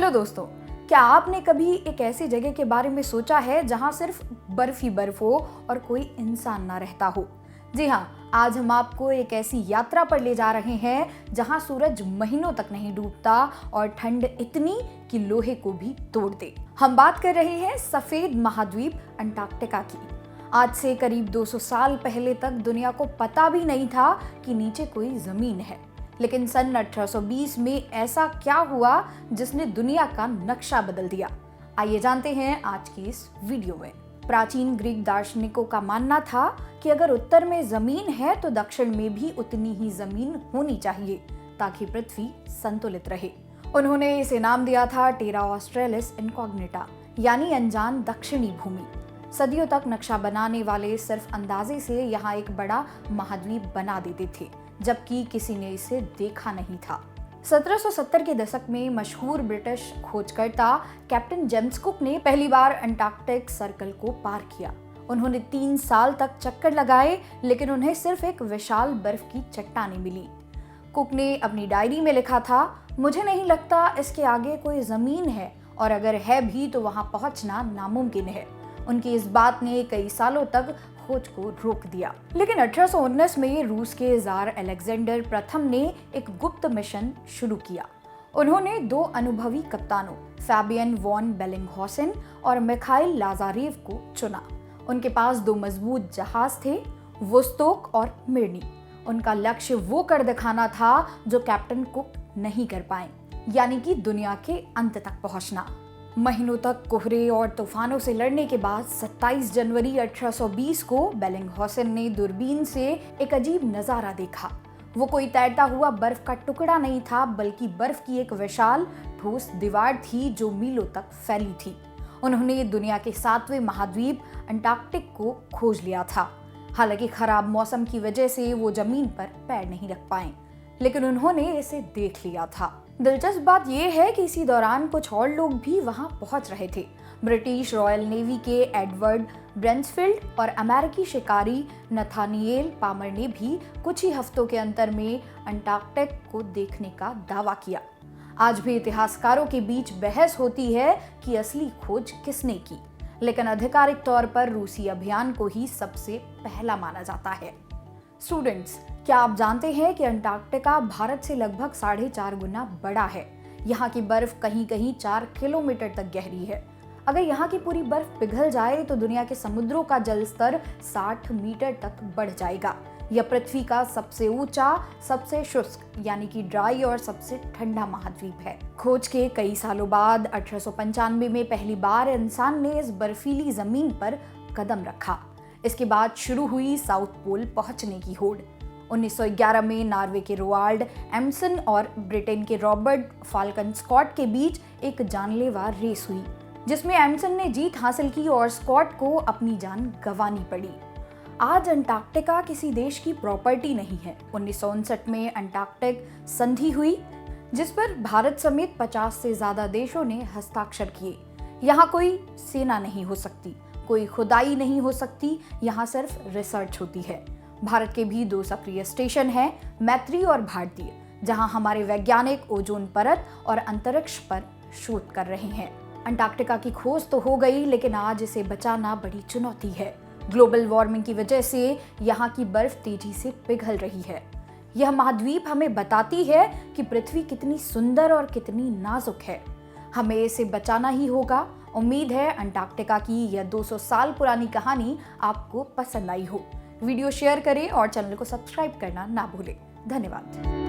Hello दोस्तों, क्या आपने कभी एक ऐसी जगह के बारे में सोचा है जहां सिर्फ बर्फ ही बर्फ हो और कोई इंसान ना रहता हो? जी हाँ, आज हम आपको एक ऐसी यात्रा पर ले जा रहे हैं जहां सूरज महीनों तक नहीं डूबता और ठंड इतनी कि लोहे को भी तोड़ दे। हम बात कर रहे हैं सफेद महाद्वीप अंटार्कटिका की। आज से करीब 200 साल पहले तक दुनिया को पता भी नहीं था कि नीचे कोई जमीन है। लेकिन सन 1820 में ऐसा क्या हुआ जिसने दुनिया का नक्शा बदल दिया? आइए जानते हैं आज की इस वीडियो में। प्राचीन ग्रीक दार्शनिकों का मानना था कि अगर उत्तर में जमीन है तो दक्षिण में भी उतनी ही जमीन होनी चाहिए ताकि पृथ्वी संतुलित रहे। उन्होंने इसे नाम दिया था टेरा ऑस्ट्रेलिस इनकॉग्निटा, यानी अनजान दक्षिणी भूमि। सदियों तक नक्शा बनाने वाले सिर्फ अंदाजे से यहाँ एक बड़ा महाद्वीप बना देते थे, जबकि किसी ने इसे देखा नहीं था। 1770 के दशक में मशहूर ब्रिटिश खोजकर्ता कैप्टन जेम्स कुक ने पहली बार अंटार्कटिक सर्कल को पार किया। उन्होंने 3 साल तक चक्कर लगाए, लेकिन उन्हें सिर्फ एक विशाल बर्फ की चट्टानें मिली। कुक ने अपनी डायरी में लिखा था, मुझे नहीं लगता इसके आगे कोई जमीन है, और अगर है भी तो वहां पहुंचना नामुमकिन है। उनकी इस बात ने कई सालों तक खोज को रोक दिया। लेकिन 1819 में रूस के जार अलेक्जेंडर प्रथम ने एक गुप्त मिशन शुरू किया। उन्होंने 2 अनुभवी कप्तानों फैबियन वॉन बेलिंगहॉसेन और मिखाइल लाजारेव को चुना। उनके पास 2 मजबूत जहाज थे, वोस्तोक और मिर्नी। उनका लक्ष्य वो कर दिखाना था जो कैप्टन कुक नहीं कर पाए, यानी कि दुनिया के अंत तक पहुंचना। महीनों तक कोहरे और तूफानों से लड़ने के बाद 27 जनवरी 1820 को बेलिंगहॉसेन ने दूरबीन से एक अजीब नजारा देखा। वो कोई तैरता हुआ बर्फ का टुकड़ा नहीं था, बल्कि बर्फ की एक विशाल ठोस दीवार थी जो मीलों तक फैली थी। उन्होंने दुनिया के 7वें महाद्वीप अंटार्कटिक को खोज लिया था। हालांकि खराब मौसम की वजह से वो जमीन पर पैर नहीं रख पाए, लेकिन उन्होंने इसे देख लिया था। दिलचस्प बात यह है कि इसी दौरान कुछ और लोग भी वहां पहुंच रहे थे। ब्रिटिश रॉयल नेवी के एडवर्ड ब्रेंसफील्ड और अमेरिकी शिकारी नथानिएल पामर ने भी कुछ ही हफ्तों के अंतर में अंटार्कटिक को देखने का दावा किया। आज भी इतिहासकारों के बीच बहस होती है कि असली खोज किसने की, लेकिन आधिकारिक तौर पर रूसी अभियान को ही सबसे पहला माना जाता है। स्टूडेंट्स, क्या आप जानते हैं कि अंटार्कटिका भारत से लगभग 4.5 गुना बड़ा है? यहाँ की बर्फ कहीं कहीं 4 किलोमीटर तक गहरी है। अगर यहाँ की पूरी बर्फ पिघल जाए तो दुनिया के समुद्रों का जल स्तर 60 मीटर तक बढ़ जाएगा। यह पृथ्वी का सबसे ऊंचा, सबसे शुष्क यानी कि ड्राई और सबसे ठंडा महाद्वीप है। खोज के कई सालों बाद 1895 में पहली बार इंसान ने इस बर्फीली जमीन पर कदम रखा। इसके बाद शुरू हुई साउथ पोल पहुंचने की होड़। 1911 में नॉर्वे के रोआल्ड एम्सन और ब्रिटेन के रॉबर्ट फाल्कन स्कॉट के बीच एक जानलेवा रेस हुई, जिसमें एम्सन ने जीत हासिल की और स्कॉट को अपनी जान गंवानी पड़ी। आज अंटार्कटिका किसी देश की प्रॉपर्टी नहीं है। 1959 में अंटार्कटिक संधि हुई, जिस पर भारत समेत 50 से ज्यादा देशों ने हस्ताक्षर किए। यहाँ कोई सेना नहीं हो सकती, कोई खुदाई नहीं हो सकती, यहाँ सिर्फ रिसर्च होती है। भारत के भी 2 सक्रिय स्टेशन हैं, मैत्री और भारतीय, जहां हमारे वैज्ञानिक ओजोन परत और अंतरिक्ष पर शोध कर रहे हैं। अंटार्कटिका की खोज तो हो गई, लेकिन आज इसे बचाना बड़ी चुनौती है। ग्लोबल वार्मिंग की वजह से यहाँ की बर्फ तेजी से पिघल रही है। यह महाद्वीप हमें बताती है कि पृथ्वी कितनी सुंदर और कितनी नाजुक है। हमें इसे बचाना ही होगा। उम्मीद है अंटार्कटिका की यह 200 साल पुरानी कहानी आपको पसंद आई हो। वीडियो शेयर करें और चैनल को सब्सक्राइब करना ना भूलें। धन्यवाद।